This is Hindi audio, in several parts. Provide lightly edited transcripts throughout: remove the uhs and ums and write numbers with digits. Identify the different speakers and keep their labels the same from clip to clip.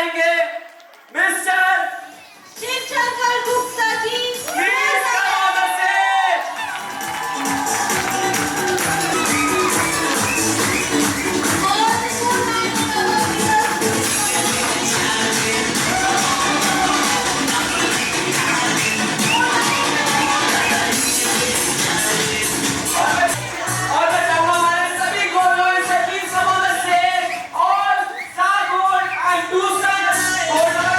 Speaker 1: बुलाएंगे mister
Speaker 2: Shivshankar Gupta ji.
Speaker 1: Please come on stage. और मैं चाहूंगा हमारे सभी गोलों से प्लीज कम ऑन स्टेज और सात goal and to such golden.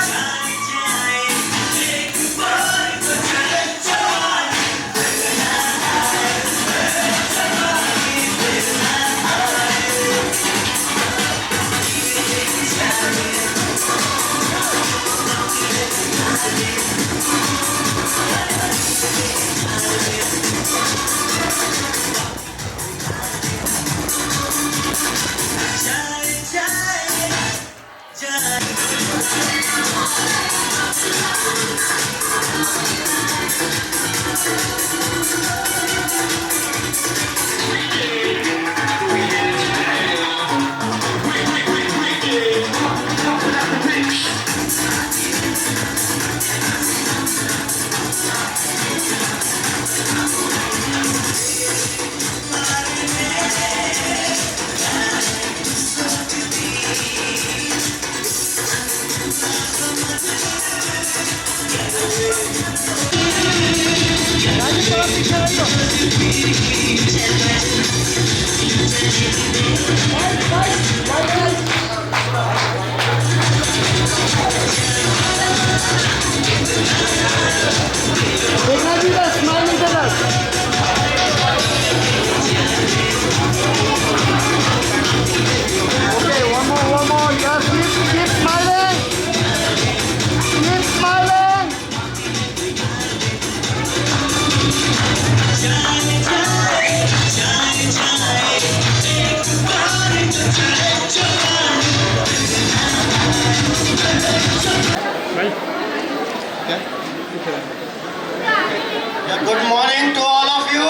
Speaker 3: Good morning to all of you.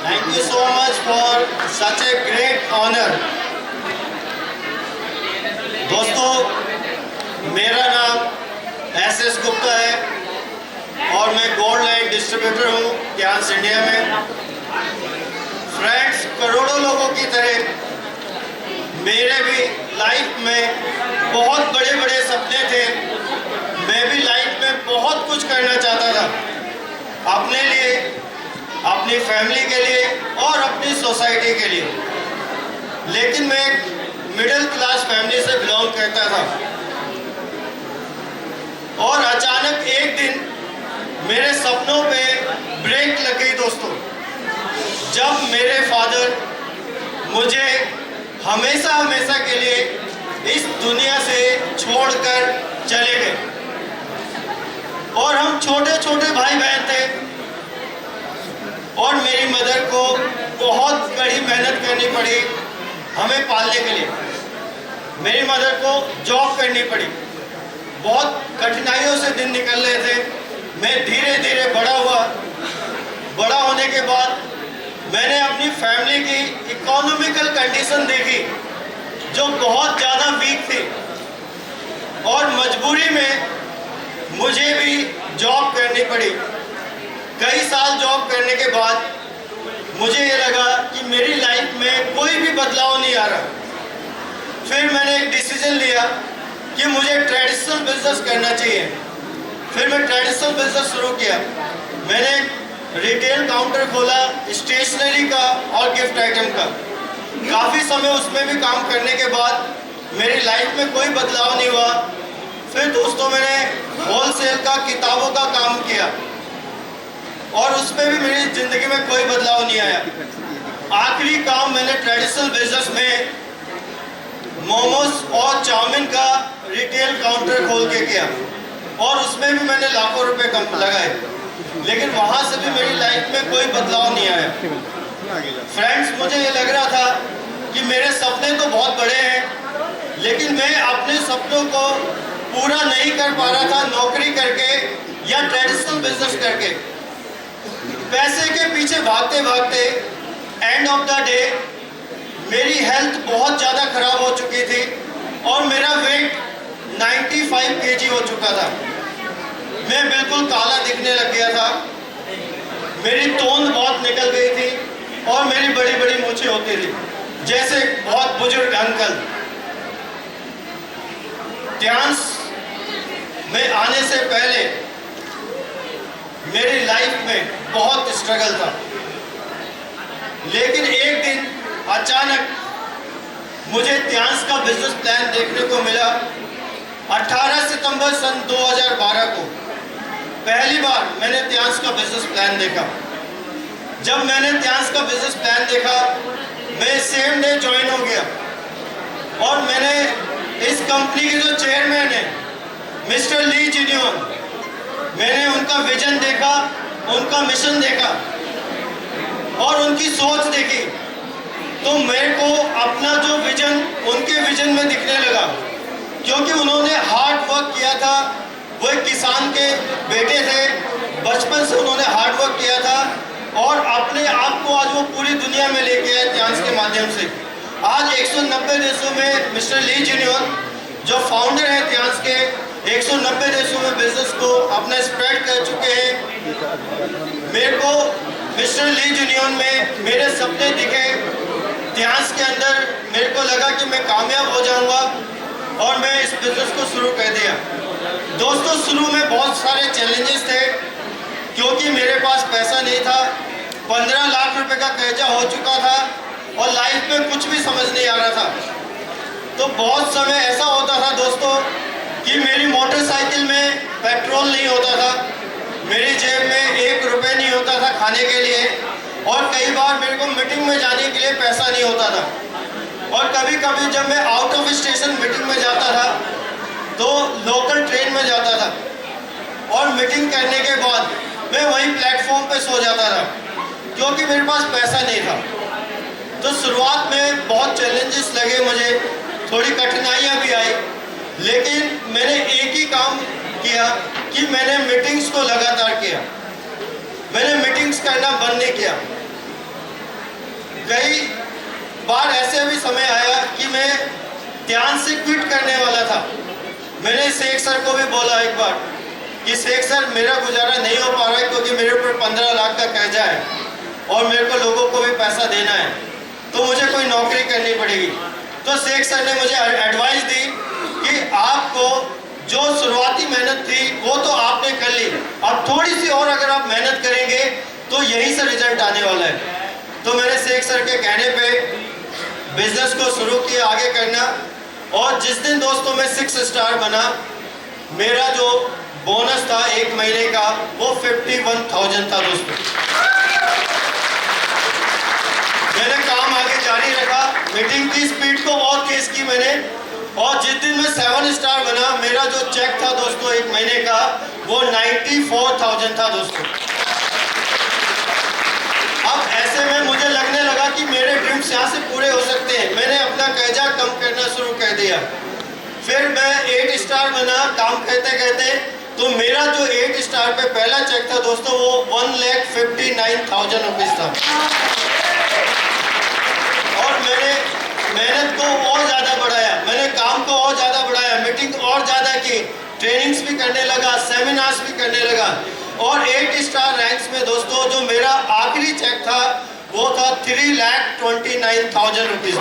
Speaker 3: Thank you so much for such a great honor. दोस्तों, मेरा नाम एस गुप्ता है और मैं गोल्ड लाइन डिस्ट्रीब्यूटर हूँ क्यांस इंडिया में। फ्रेंड्स, करोड़ों लोगों की तरह मेरे भी लाइफ में बहुत बड़े बड़े सपने थे। मैं भी लाइफ में बहुत कुछ करना चाहता था, अपने लिए, अपनी फैमिली के लिए और अपनी सोसाइटी के लिए। लेकिन मैं एक मिडिल क्लास फैमिली से बिलोंग करता था और अचानक एक दिन मेरे सपनों पे ब्रेक लग गई दोस्तों, जब मेरे फादर मुझे हमेशा हमेशा के लिए इस दुनिया से छोड़कर चले गए। और हम छोटे छोटे भाई बहन थे और मेरी मदर को बहुत कड़ी मेहनत करनी पड़ी हमें पालने के लिए। मेरी मदर को जॉब करनी पड़ी, बहुत कठिनाइयों से दिन निकल रहे थे। मैं धीरे धीरे बड़ा हुआ। बड़ा होने के बाद मैंने अपनी फैमिली की इकोनॉमिकल कंडीशन देखी जो बहुत ज़्यादा वीक थी और मजबूरी में मुझे भी जॉब करनी पड़ी। कई साल जॉब करने के बाद मुझे ये लगा कि मेरी लाइफ में कोई भी बदलाव नहीं आ रहा। फिर मैंने एक डिसीजन लिया कि मुझे ट्रेडिशनल बिजनेस करना चाहिए। फिर मैं ट्रेडिशनल बिजनेस शुरू किया। मैंने रिटेल काउंटर खोला, स्टेशनरी का और गिफ्ट आइटम का। काफ़ी समय उसमें भी काम करने के बाद मेरी लाइफ में कोई बदलाव नहीं हुआ। फिर दोस्तों, मैंने होलसेल का किताबों का काम किया और उसमें भी मेरी ज़िंदगी में कोई बदलाव नहीं आया। आखिरी काम मैंने ट्रेडिशनल बिजनेस में मोमोज और चाउमीन का रिटेल काउंटर खोल के किया और उसमें भी मैंने लाखों रुपए कम लगाए। लेकिन वहाँ से भी मेरी लाइफ में कोई बदलाव नहीं आया। फ्रेंड्स, मुझे ये लग रहा था कि मेरे सपने तो बहुत बड़े हैं, लेकिन मैं अपने सपनों को पूरा नहीं कर पा रहा था नौकरी करके या ट्रेडिशनल बिजनेस करके। पैसे के पीछे भागते भागते एंड ऑफ द डे मेरी हेल्थ बहुत ज़्यादा खराब हो चुकी थी और मेरे kg हो चुका था। मैं बिल्कुल काला दिखने लग गया था, मेरी तोंद बहुत निकल गई थी और मेरी बड़ी बड़ी मूछें होती थी जैसे बहुत बुजुर्ग अंकल। डांस में आने से पहले मेरी लाइफ में बहुत स्ट्रगल था, लेकिन एक दिन अचानक मुझे डांस का बिजनेस प्लान देखने को मिला। 18 सितंबर सन 2012 को पहली बार मैंने डांस का बिजनेस प्लान देखा। जब मैंने डांस का बिजनेस प्लान देखा, मैं सेम डे ज्वाइन हो गया और मैंने इस कंपनी के जो चेयरमैन है मिस्टर ली जिनियन, मैंने उनका विजन देखा, उनका मिशन देखा और उनकी सोच देखी, तो मेरे को अपना जो विजन उनके विजन में दिखने लगा, क्योंकि उन्होंने हार्ड वर्क किया था। वो एक किसान के बेटे थे, बचपन से उन्होंने हार्ड वर्क किया था और अपने आप को आज वो पूरी दुनिया में लेके आए डांस के माध्यम से। आज 190 देशों में मिस्टर ली जिनियन जो फाउंडर है डांस के, 190 देशों में बिजनेस को अपना स्प्रेड कर चुके हैं। मेरे को मिस्टर ली जिनियन में मेरे सपने दिखे डांस के अंदर। मेरे को लगा कि मैं कामयाब हो जाऊंगा और मैं इस बिजनेस को शुरू कर दिया। दोस्तों, शुरू में बहुत सारे चैलेंजेस थे क्योंकि मेरे पास पैसा नहीं था। 15 लाख रुपए का कर्जा हो चुका था और लाइफ में कुछ भी समझ नहीं आ रहा था। तो बहुत समय ऐसा होता था दोस्तों कि मेरी मोटरसाइकिल में पेट्रोल नहीं होता था, मेरी जेब में 1 रुपये नहीं होता था खाने के लिए और कई बार मेरे को मीटिंग में जाने के लिए पैसा नहीं होता था। और कभी कभी जब मैं आउट ऑफ स्टेशन मीटिंग में जाता था तो लोकल ट्रेन में जाता था और मीटिंग करने के बाद मैं वहीं प्लेटफॉर्म पे सो जाता था क्योंकि मेरे पास पैसा नहीं था। तो शुरुआत में बहुत चैलेंजेस लगे मुझे, थोड़ी कठिनाइयाँ भी आई, लेकिन मैंने एक ही काम किया कि मैंने मीटिंग्स को लगातार किया। मैंने मीटिंग्स करना बंद नहीं किया। कई बार ऐसे भी समय आया कि मैं ध्यान से क्विट करने वाला था। मैंने शेख सर को भी बोला एक बार कि शेख सर, मेरा गुजारा नहीं हो पा रहा है क्योंकि मेरे ऊपर 15 लाख का कर्जा है और मेरे को लोगों को भी पैसा देना है, तो मुझे कोई नौकरी करनी पड़ेगी। तो शेख सर ने मुझे एडवाइस दी कि आपको जो शुरुआती मेहनत थी वो तो आपने कर ली, अब थोड़ी सी और अगर आप मेहनत करेंगे तो यहीं से रिजल्ट आने वाला है। तो मैंने शेख सर के कहने पे बिजनेस को शुरू किया आगे करना और जिस दिन दोस्तों मैं 6 स्टार बना, मेरा जो बोनस था 1 महीने का वो 51,000 था दोस्तों। मैंने काम आगे जारी रखा, मीटिंग की स्पीड को और तेज की मैंने और जिस दिन मैं 7 स्टार बना, मेरा जो चेक था दोस्तों 1 महीने का वो 94,000 था दोस्तों। अब ऐसे में मुझे लगने लगा कि मेरे ड्रीम्स यहाँ से पूरे हो सकते हैं। मैंने अपना कर्जा कम करना शुरू कर दिया। फिर मैं 8 स्टार बना काम करते करते, तो मेरा जो 8 स्टार पे पहला चेक था दोस्तों वो 1,59,000 रुपीज था। और मैंने मेहनत को और ज़्यादा बढ़ाया, मैंने काम को और ज़्यादा बढ़ाया, मीटिंग और ज़्यादा की, ट्रेनिंग्स भी करने लगा, सेमिनार्स भी करने लगा और 8 स्टार रैंक्स में दोस्तों जो मेरा आखिरी चेक था वो था 3,29,000 रुपीज।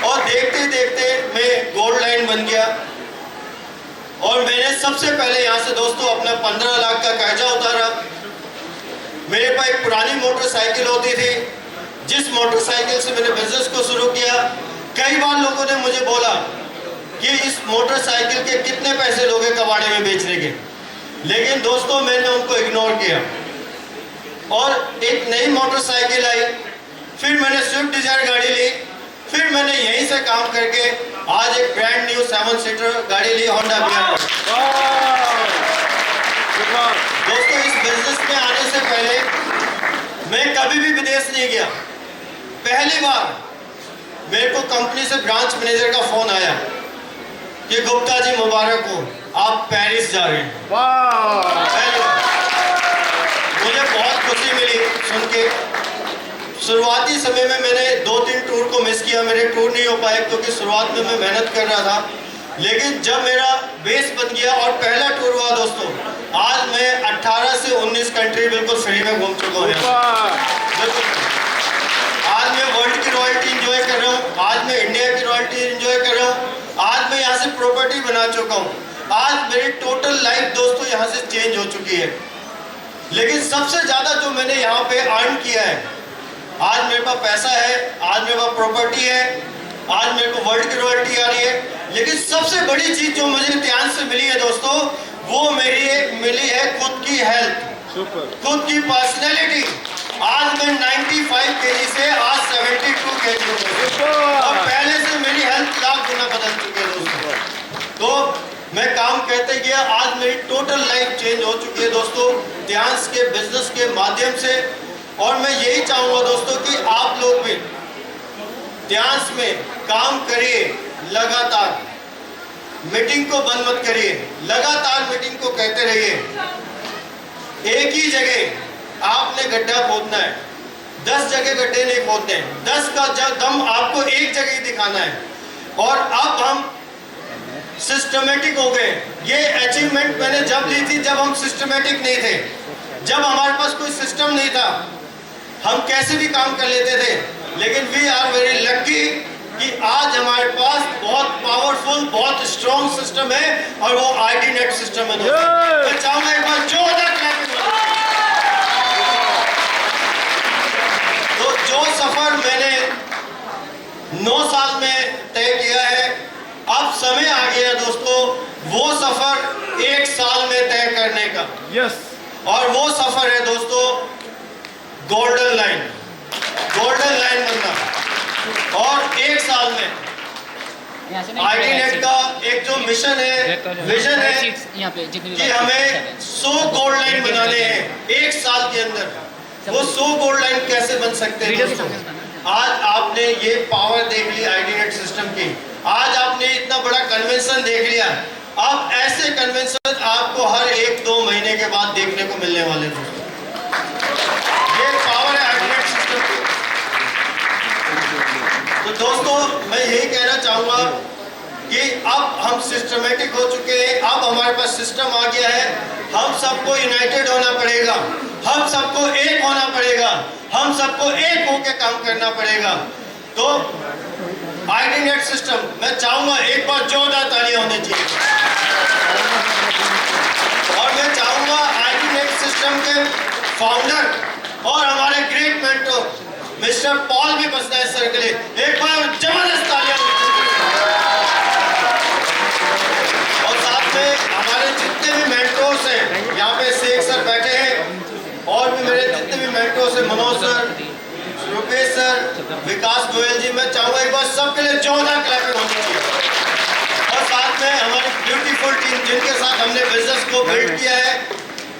Speaker 3: और देखते देखते मैं गोल्ड लाइन बन गया और मैंने सबसे पहले यहाँ से दोस्तों अपना 15 लाख का कर्जा उतारा। मेरे पास एक पुरानी मोटरसाइकिल होती थी, जिस मोटरसाइकिल से मैंने बिजनेस को शुरू किया। कई बार लोगों ने मुझे बोला कि इस मोटरसाइकिल के कितने पैसे लोगे कबाड़े में बेचने के, लेकिन दोस्तों मैंने उनको इग्नोर किया और एक नई मोटरसाइकिल आई, फिर मैंने स्विफ्ट डिजायर गाड़ी ली, फिर मैंने यहीं से काम करके आज एक ब्रांड न्यू 7 सीटर गाड़ी ली, होंडा बिहार। दोस्तों, इस बिजनेस में आने से पहले मैं कभी भी विदेश नहीं गया। पहली बार मेरे को कंपनी से ब्रांच मैनेजर का फोन आया कि गुप्ता जी मुबारक हो, आप पेरिस जा रहे हैं। पहली बार मुझे बहुत खुशी मिली सुन के। शुरुआती समय में मैंने 2-3 टूर को मिस किया, मेरे टूर नहीं हो पाए क्योंकि शुरुआत में मैं मेहनत कर रहा था। लेकिन जब मेरा बेस बन गया और पहला टूर हुआ दोस्तों, आज मैं 18 से 19 कंट्री बिल्कुल फ्री में घूम चुका हूँ। आज मैं वर्ल्ड की रॉयल्टी एंजॉय कर रहा हूँ, आज मैं इंडिया की रॉयल्टी एंजॉय कर रहा हूँ, आज मैं यहाँ से प्रॉपर्टी बना चुका हूँ। आज मेरी टोटल लाइफ दोस्तों यहाँ से चेंज हो चुकी है। लेकिन सबसे ज़्यादा जो मैंने यहाँ पे अर्न किया है, आज मेरे पास पैसा है, आज मेरे पास प्रॉपर्टी है, आज मेरे को वर्ल्ड की रॉयल्टी आ रही है। लेकिन सबसे बड़ी चीज़ जो मुझे ध्यान से मिली है दोस्तों, वो मिली है खुद की हेल्थ, खुद की पर्सनैलिटी। आज मैं 95 केजी से आज 72 केजी हो गया और पहले से मेरी हेल्थ लाख गुना बदल चुकी है दोस्तों। तो मैं काम करते गया, आज मेरी टोटल लाइफ चेंज हो चुकी है दोस्तों, ध्यान के बिजनेस के माध्यम से। और मैं यही चाहूँगा दोस्तों कि आप लोग भी ध्यान में काम करिए, लगातार मीटिंग को बंद मत करिए, लगातार मीटिंग को कहते रहिए। एक ही जगह आपने गड्ढा खोदना है, 10 जगह गड्ढे नहीं खोदने, 10 का दम आपको एक जगह ही दिखाना है। और अब हम सिस्टमेटिक हो गए। ये अचीवमेंट मैंने जब ली थी जब हम सिस्टमेटिक नहीं थे, जब हमारे पास कोई सिस्टम नहीं था, हम कैसे भी काम कर लेते थे। लेकिन वी आर वेरी लकी कि आज हमारे पास बहुत पावरफुल, बहुत स्ट्रॉन्ग सिस्टम है और वो आईटी नेट सिस्टम है दोस्तों। मैं चाहूंगा एक बार जोरदार क्लैपिंग। तो जो सफर मैंने 9 साल में तय किया है, अब समय आ गया दोस्तों वो सफर 1 साल में तय करने का।
Speaker 4: यस।
Speaker 3: और वो सफर है दोस्तों गोल्डन लाइन, गोल्डन लाइन बनना। और 1 साल में आईटी नेट का एक जो मिशन है, विजन है कि हमें 100 गोल्ड लाइन बनाने हैं 1 साल के अंदर। वो 100 गोल्ड लाइन कैसे बन सकते हैं दोस्तों? आज आपने ये पावर देख ली आईटी नेट सिस्टम की, आज आपने इतना बड़ा कन्वेंशन देख लिया। अब ऐसे कन्वेंशन आपको हर 1-2 महीने के बाद देखने को मिलने वाले हैं। ये पावर है आईटी नेट सिस्टम की। तो दोस्तों मैं यही कहना चाहूंगा कि अब हम सिस्टमेटिक हो चुके हैं, अब हमारे पास सिस्टम आ गया है। हम सबको यूनाइटेड होना पड़ेगा, हम सबको एक होना पड़ेगा, हम सबको एक होकर काम करना पड़ेगा। तो आईटी नेट सिस्टम मैं चाहूंगा एक बार जोरदार तालियां होनी चाहिए। और मैं चाहूंगा आईटी नेट सिस्टम के फाउंडर और हमारे ग्रेट मेंटर मिस्टर पॉल भी बसनायक सर के लिए एक बार जबरदस्त तालियां। और साथ में हमारे जितने भी मेंटर्स हैं, यहाँ पे शेख सर बैठे हैं और भी मेरे जितने भी मेंटर्स हैं, मनोज सर, रुपेश सर, विकास गोयल जी, मैं चाहूँगा एक बार सबके लिए जोरदार क्लैपिंग होनी चाहिए। और साथ में हमारी ब्यूटीफुल टीम जिनके साथ हमने बिजनेस को बिल्ड किया है,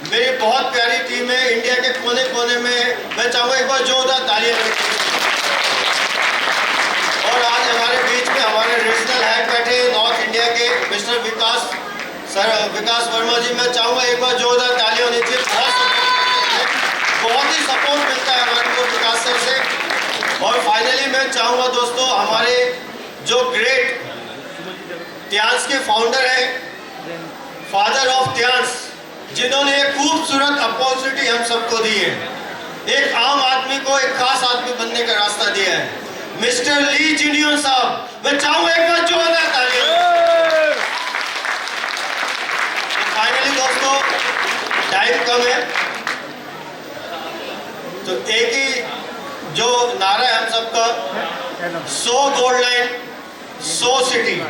Speaker 3: मेरी बहुत प्यारी टीम है इंडिया के कोने कोने में, मैं चाहूँगा एक बार जोरदार तालियां। और आज हमारे बीच में हमारे रीजनल हेड बैठे नॉर्थ इंडिया के मिस्टर विकास सर, विकास वर्मा जी, मैं चाहूँगा एक बार जोरदार तालियां होनी चाहिए। बहुत ही सपोर्ट मिलता है हमारे को विकास सर से। और फाइनली मैं चाहूँगा दोस्तों हमारे जो ग्रेट ध्यांस के फाउंडर हैं, फादर ऑफ ध्यांस, जिन्होंने एक खूबसूरत अपॉर्चुनिटी हम सबको दी है, एक आम आदमी को एक खास आदमी बनने का रास्ता दिया है, मिस्टर ली जिनियन साहब, मैं चाहूँगा एक बार जोरदार तालियां। फाइनली दोस्तों टाइम कम है, तो एक ही जो नारा है हम सबका, 100 gold line 100 city,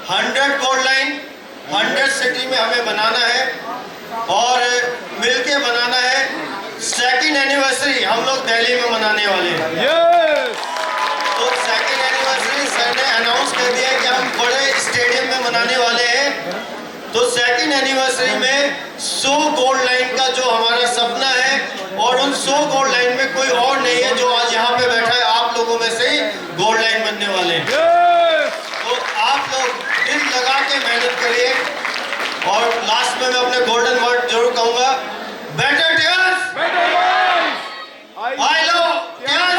Speaker 3: 100 gold line 100 city में हमें बनाना है और मिलके बनाना है। 2nd एनिवर्सरी हम लोग दिल्ली में मनाने वाले हैं। तो 2nd एनिवर्सरी सर ने अनाउंस कर दिया कि हम बड़े स्टेडियम में मनाने वाले हैं। तो 2nd एनिवर्सरी में 100 गोल्ड लाइन का जो हमारा सपना है, और उन 100 गोल्ड लाइन में कोई और नहीं है जो आज यहाँ पे बैठा है, आप लोगों में से ही गोल्ड लाइन बनने वाले हैं। तो आप लोग दिल लगा के मेहनत करिए। और लास्ट में मैं अपने गोल्डन वर्ड जरूर कहूंगा, बेटर ध्यान, आई लव ध्यान।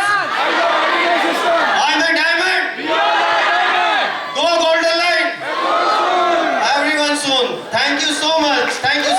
Speaker 3: soon. Thank you so much. Thank you